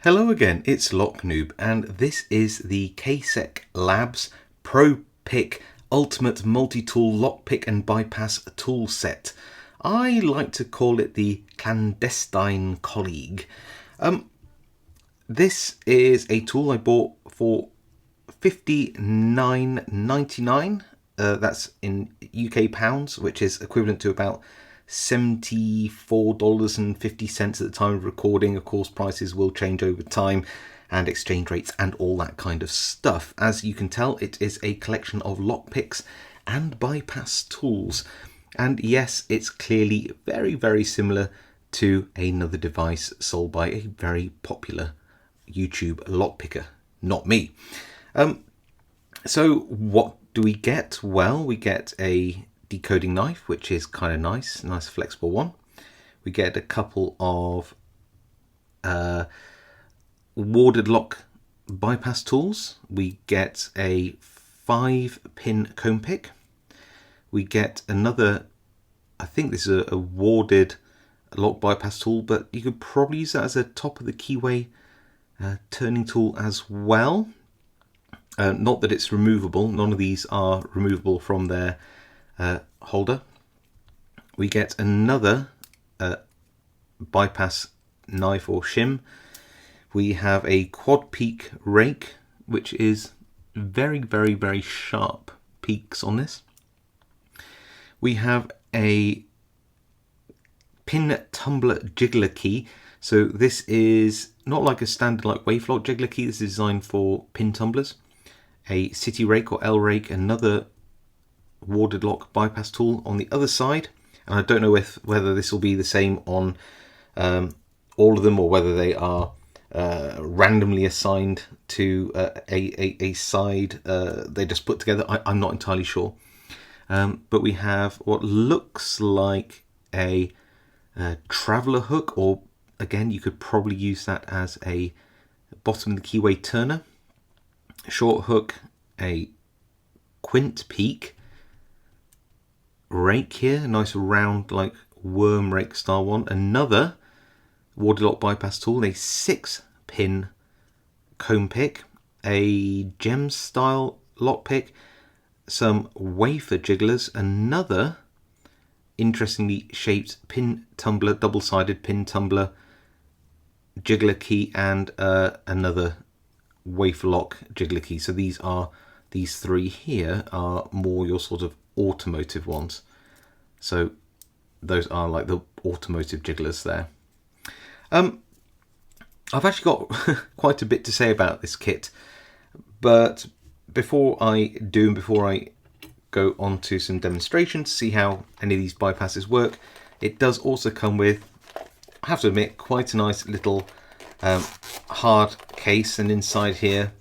Hello again, it's Noob, and this is the KSEC Labs Pro Pick Ultimate Multi-Tool Lockpick and Bypass Tool Set. I like to call it the clandestine colleague. This is a tool I bought for $59.99. That's in UK pounds, which is equivalent to about $74.50 at the time of recording. Of course, prices will change over time and exchange rates and all that kind of stuff. As you can tell, it is a collection of lockpicks and bypass tools. And yes, it's clearly very, very similar to another device sold by a very popular YouTube lockpicker, not me. So what do we get? Well, we get a decoding knife, which is kind of nice flexible one. We get a couple of warded lock bypass tools. We get a 5-pin comb pick. We get another, I think this is a warded lock bypass tool, but you could probably use that as a top of the keyway turning tool as well. Not that it's removable. None of these are removable from their holder. We get another bypass knife or shim. We have a quad peak rake, which is very, very, very sharp peaks on this. We have a pin tumbler jiggler key. So this is not like a standard like wave lock jiggler key. This is designed for pin tumblers. A city rake or L rake, another warded lock bypass tool on the other side, and I don't know whether this will be the same on all of them or whether they are randomly assigned to a side they just put together. I'm not entirely sure, but we have what looks like a traveller hook, or again you could probably use that as a bottom of the keyway turner. Short hook, a quint peak rake here, a nice round like worm rake style one. Another warded lock bypass tool, a 6-pin comb pick, a gem style lock pick, some wafer jigglers, another interestingly shaped pin tumbler, double-sided pin tumbler jiggler key, and another wafer lock jiggler key. So these three here are more your sort of automotive ones. So those are like the automotive jigglers there. I've actually got quite a bit to say about this kit, but before I go on to some demonstrations to see how any of these bypasses work, it does also come with, I have to admit, quite a nice little hard case, and inside here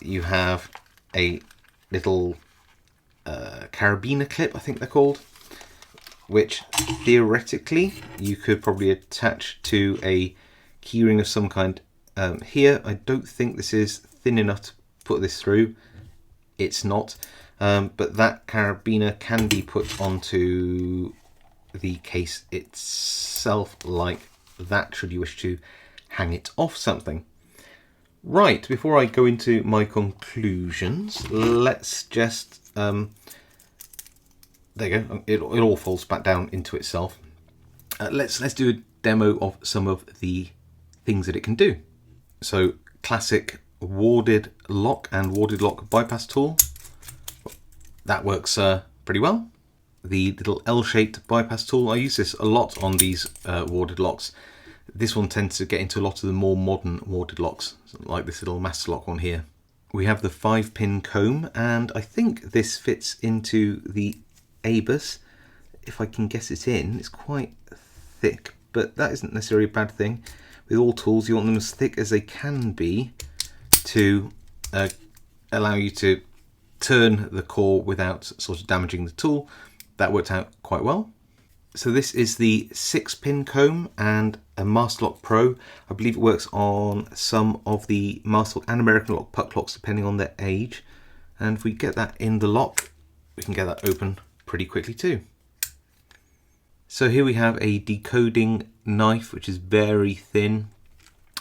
you have a little carabiner clip, I think they're called, which theoretically you could probably attach to a keyring of some kind. Here I don't think this is thin enough to put this through. It's not, but that carabiner can be put onto the case itself like that, should you wish to hang it off something. Right, before I go into my conclusions, let's just there you go, it all falls back down into itself. Let's do a demo of some of the things that it can do. So classic warded lock and warded lock bypass tool, that works pretty well. The little L-shaped bypass tool, I use this a lot on these warded locks. This one tends to get into a lot of the more modern warded locks, like this little master lock one here. We have the 5-pin comb, and I think this fits into the ABUS. If I can guess it in, it's quite thick, but that isn't necessarily a bad thing. With all tools, you want them as thick as they can be to allow you to turn the core without sort of damaging the tool. That worked out quite well. So this is the 6-pin comb and a Master Lock Pro. I believe it works on some of the Master Lock and American Lock puck locks depending on their age. And if we get that in the lock, we can get that open pretty quickly too. So here we have a decoding knife, which is very thin.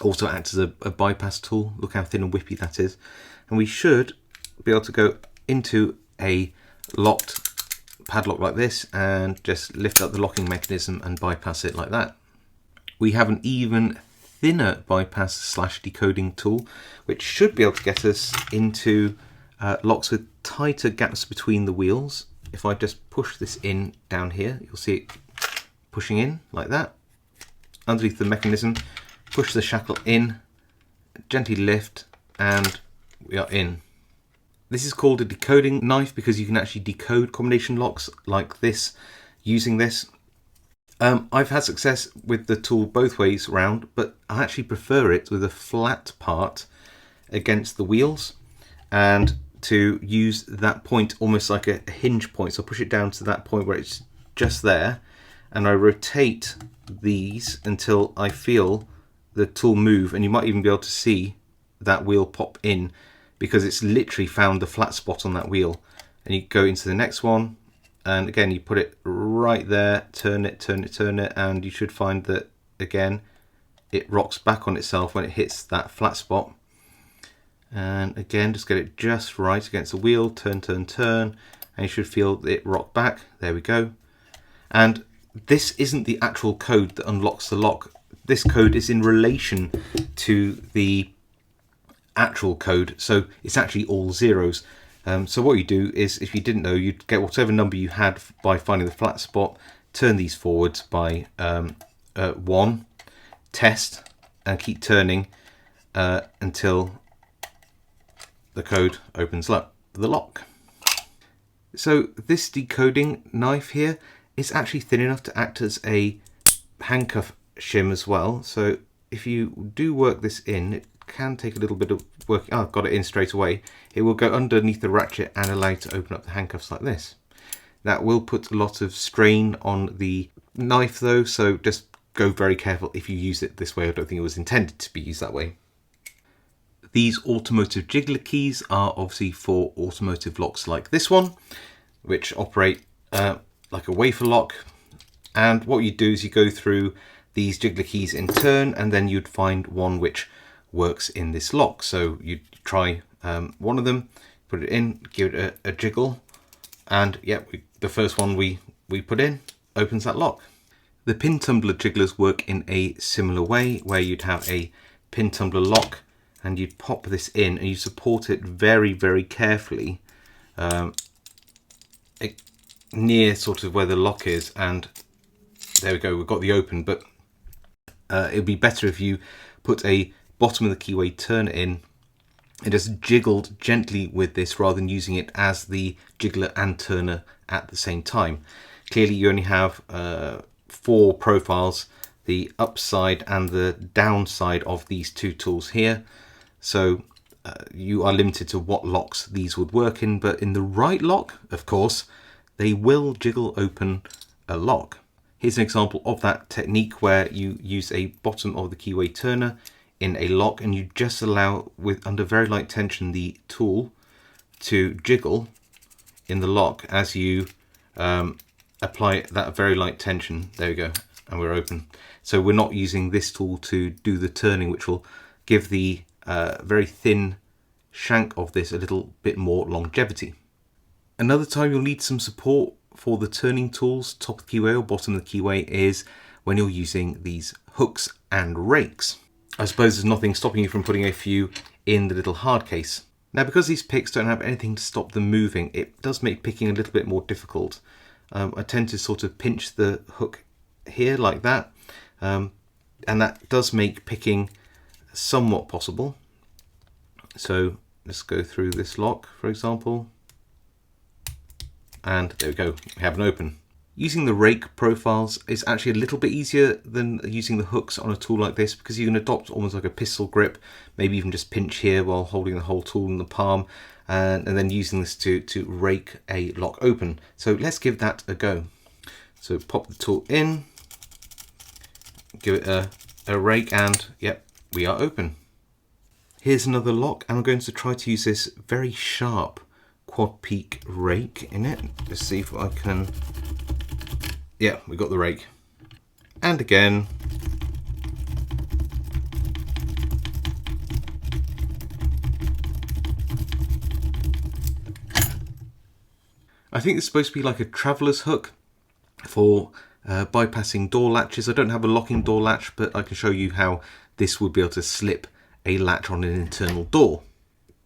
Also acts as a bypass tool. Look how thin and whippy that is. And we should be able to go into a locked padlock like this and just lift up the locking mechanism and bypass it like that. We have an even thinner bypass / decoding tool, which should be able to get us into locks with tighter gaps between the wheels. If I just push this in down here, you'll see it pushing in like that. Underneath the mechanism, push the shackle in, gently lift, and we are in. This is called a decoding knife because you can actually decode combination locks like this using this. I've had success with the tool both ways round, but I actually prefer it with a flat part against the wheels and to use that point almost like a hinge point. So I push it down to that point where it's just there, and I rotate these until I feel the tool move, and you might even be able to see that wheel pop in because it's literally found the flat spot on that wheel. And you go into the next one, and again you put it right there, turn it, and you should find that again it rocks back on itself when it hits that flat spot. And again, just get it just right against the wheel, turn, and you should feel it rock back. There we go. And this isn't the actual code that unlocks the lock. This code is in relation to the actual code, so it's actually all zeros. So what you do is, if you didn't know, you'd get whatever number you had by finding the flat spot, turn these forwards by 1, test, and keep turning until the code opens up the lock. So this decoding knife here is actually thin enough to act as a handcuff shim as well. So if you do work this in, it can take a little bit of work. Oh, I've got it in straight away. It will go underneath the ratchet and allow you to open up the handcuffs like this. That will put a lot of strain on the knife though, so just go very careful if you use it this way. I don't think it was intended to be used that way. These automotive jiggler keys are obviously for automotive locks like this one, which operate like a wafer lock. And what you do is you go through these jiggler keys in turn, and then you'd find one which works in this lock. So you try one of them, put it in, give it a jiggle, and yeah, the first one we put in opens that lock. The pin tumbler jigglers work in a similar way, where you'd have a pin tumbler lock and you'd pop this in and you support it very, very carefully near sort of where the lock is, and there we go, we've got the open. But it would be better if you put a bottom of the keyway turner in and just jiggled gently with this rather than using it as the jiggler and turner at the same time. Clearly you only have 4 profiles, the upside and the downside of these two tools here, so you are limited to what locks these would work in. But in the right lock, of course, they will jiggle open a lock. Here's an example of that technique where you use a bottom of the keyway turner in a lock, and you just allow, with under very light tension, the tool to jiggle in the lock as you apply that very light tension. There we go, and we're open. So we're not using this tool to do the turning, which will give the very thin shank of this a little bit more longevity. Another time you'll need some support for the turning tools, top of the keyway or bottom of the keyway, is when you're using these hooks and rakes. I suppose there's nothing stopping you from putting a few in the little hard case. Now, because these picks don't have anything to stop them moving, it does make picking a little bit more difficult. I tend to sort of pinch the hook here like that, and that does make picking somewhat possible. So let's go through this lock, for example, and there we go, we have an open. Using the rake profiles is actually a little bit easier than using the hooks on a tool like this, because you can adopt almost like a pistol grip, maybe even just pinch here while holding the whole tool in the palm, and then using this to rake a lock open. So let's give that a go. So pop the tool in, give it a rake, and yep, we are open. Here's another lock, and I'm going to try to use this very sharp quad peak rake in it. Let's see if I can. Yeah, we got the rake. And again. I think it's supposed to be like a traveller's hook for bypassing door latches. I don't have a locking door latch, but I can show you how this would be able to slip a latch on an internal door.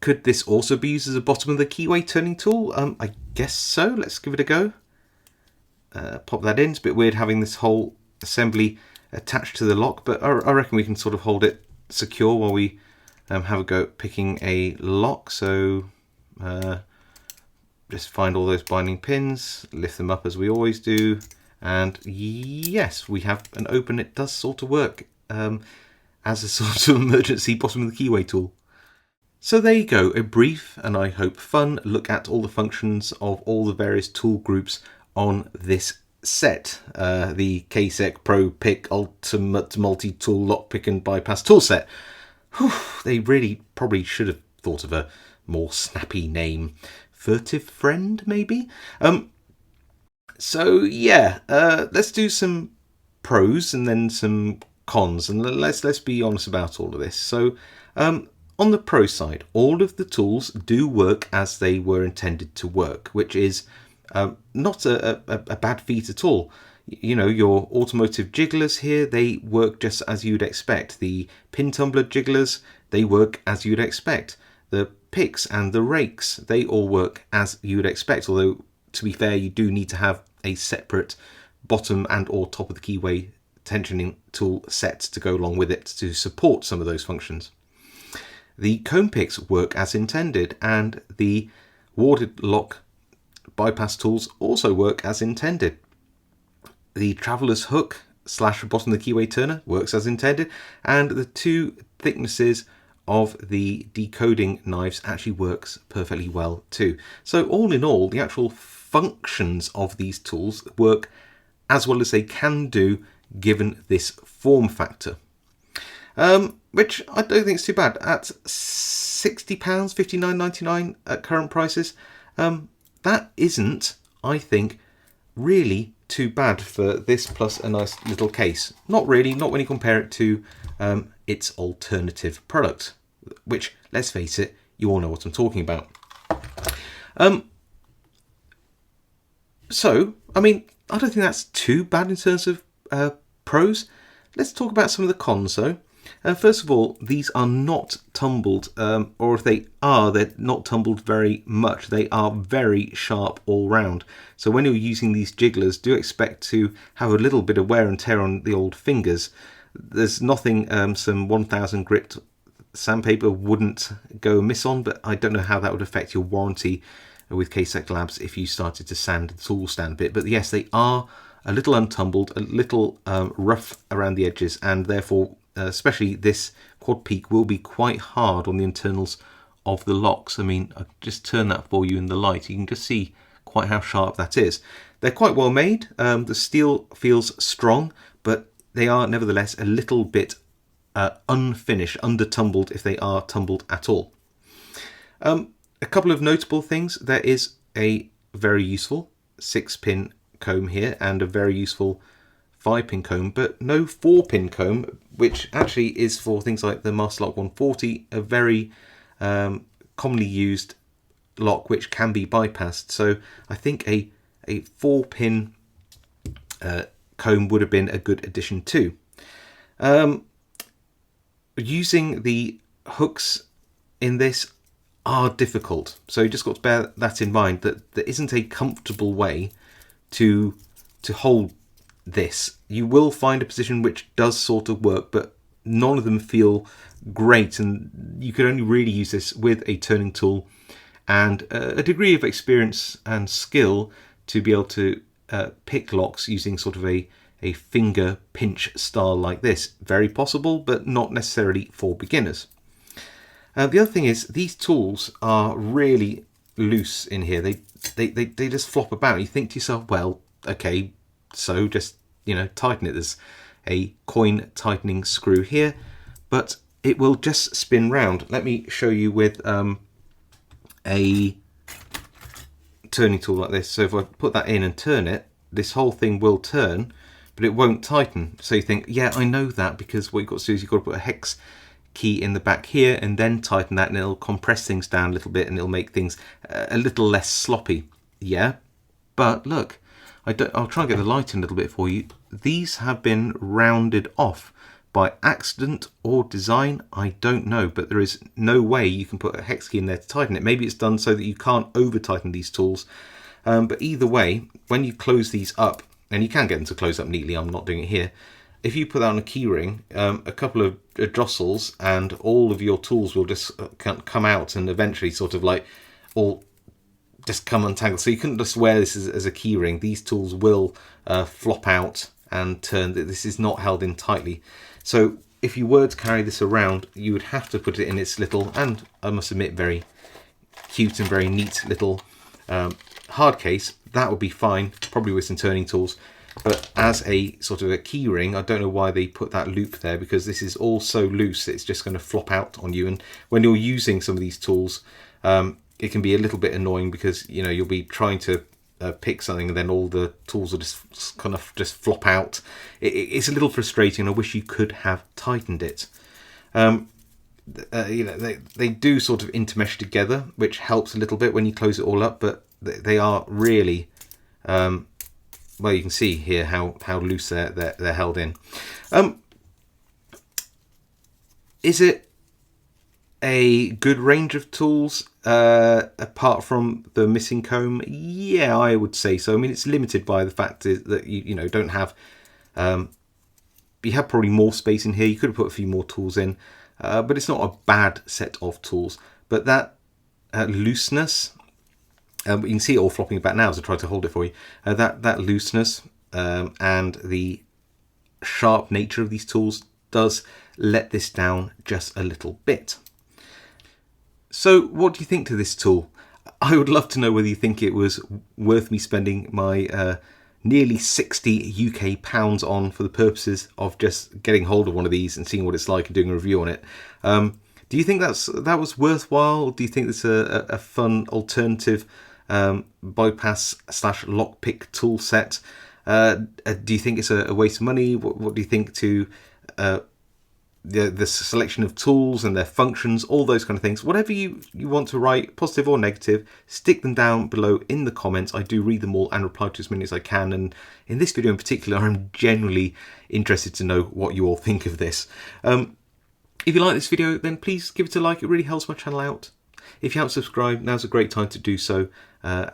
Could this also be used as a bottom of the keyway turning tool? I guess so. Let's give it a go. Pop that in. It's a bit weird having this whole assembly attached to the lock, but I reckon we can sort of hold it secure while we have a go at picking a lock. So just find all those binding pins, lift them up as we always do, and yes, we have an open. It does sort of work as a sort of emergency bottom of the keyway tool. So there you go, a brief and I hope fun look at all the functions of all the various tool groups on this set, the KSEC Pro Pick Ultimate Multi-Tool Lockpick and Bypass tool set. Whew, they really probably should have thought of a more snappy name. Furtive Friend, maybe? So yeah, let's do some pros and then some cons, and let's be honest about all of this. So on the pro side, all of the tools do work as they were intended to work, which is not a bad feat at all. You know, your automotive jigglers here, they work just as you'd expect. The pin tumbler jigglers, they work as you'd expect. The picks and the rakes, they all work as you'd expect, although to be fair, you do need to have a separate bottom and or top of the keyway tensioning tool set to go along with it to support some of those functions. The comb picks work as intended, and the warded lock bypass tools also work as intended. The traveller's hook / bottom of the keyway turner works as intended, and the two thicknesses of the decoding knives actually works perfectly well too. So all in all, the actual functions of these tools work as well as they can do given this form factor. Which I don't think is too bad. At £60, $59.99 at current prices, that isn't, I think, really too bad for this plus a nice little case. Not really, not when you compare it to its alternative product, which, let's face it, you all know what I'm talking about. So, I mean, I don't think that's too bad in terms of pros. Let's talk about some of the cons though. First of all, these are not tumbled, or if they are, they're not tumbled very much. They are very sharp all round. So when you're using these jigglers, do expect to have a little bit of wear and tear on the old fingers. There's nothing some 1000 grit sandpaper wouldn't go amiss on, but I don't know how that would affect your warranty with KSEC Labs if you started to sand the tool stand bit. But yes, they are a little untumbled, a little rough around the edges, and therefore especially this quad peak will be quite hard on the internals of the locks. I mean, I'll just turn that for you in the light. You can just see quite how sharp that is. They're quite well made. The steel feels strong, but they are nevertheless a little bit unfinished, under-tumbled if they are tumbled at all. A couple of notable things. There is a very useful 6-pin comb here and a very useful 5-pin comb, but no 4-pin comb, which actually is for things like the Master Lock 140, a very commonly used lock which can be bypassed. So I think a 4-pin comb would have been a good addition too. Using the hooks in this are difficult, so you just got to bear that in mind, that there isn't a comfortable way to hold this. You will find a position which does sort of work, but none of them feel great, and you can only really use this with a turning tool and a degree of experience and skill to be able to pick locks using sort of a finger pinch style like this. Very possible, but not necessarily for beginners. The other thing is these tools are really loose in here. They just flop about. You think to yourself, well, okay, so just, you know, tighten it. There's a coin tightening screw here, but it will just spin round. Let me show you with a turning tool like this. So if I put that in and turn it, this whole thing will turn, but it won't tighten. So you think, yeah, I know that, because what you've got to do is you've got to put a hex key in the back here and then tighten that, and it'll compress things down a little bit and it'll make things a little less sloppy. Yeah, But look, I'll try and get the light in a little bit for you. These have been rounded off by accident or design, I don't know, but there is no way you can put a hex key in there to tighten it. Maybe it's done so that you can't over tighten these tools, but either way, when you close these up, and you can get them to close up neatly, I'm not doing it here, if you put that on a key ring, a couple of jostles and all of your tools will just come out and eventually sort of like all just come untangled. So you couldn't just wear this as a key ring. These tools will flop out and turn. This is not held in tightly. So if you were to carry this around, you would have to put it in its little, and I must admit, very cute and very neat little hard case. That would be fine, probably with some turning tools. But as a sort of a key ring, I don't know why they put that loop there, because this is all so loose, it's just going to flop out on you. And when you're using some of these tools, it can be a little bit annoying, because you know you'll be trying to pick something and then all the tools will just kind of just flop out. It's a little frustrating. I wish you could have tightened it. You know, they do sort of intermesh together, which helps a little bit when you close it all up, but they are really well, you can see here how loose they're held in. Is it a good range of tools apart from the missing comb? Yeah, I would say so. I mean, it's limited by the fact that you know don't have you have probably more space in here. You could have put a few more tools in, but it's not a bad set of tools. But that looseness, you can see it all flopping about now as I try to hold it for you. That looseness and the sharp nature of these tools does let this down just a little bit. So what do you think to this tool? I would love to know whether you think it was worth me spending my nearly 60 UK pounds on for the purposes of just getting hold of one of these and seeing what it's like and doing a review on it. Do you think that was worthwhile? Do you think it's a fun alternative bypass / lockpick tool set? Do you think it's a waste of money? What do you think to the selection of tools and their functions, all those kind of things? Whatever you want to write, positive or negative, stick them down below in the comments. I do read them all and reply to as many as I can, and in this video in particular I'm genuinely interested to know what you all think of this. If you like this video, then please give it a like. It really helps my channel out. If you haven't subscribed, now's a great time to do so.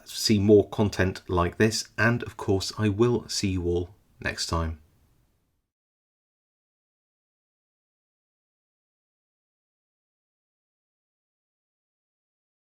See more content like this, and of course I will see you all next time.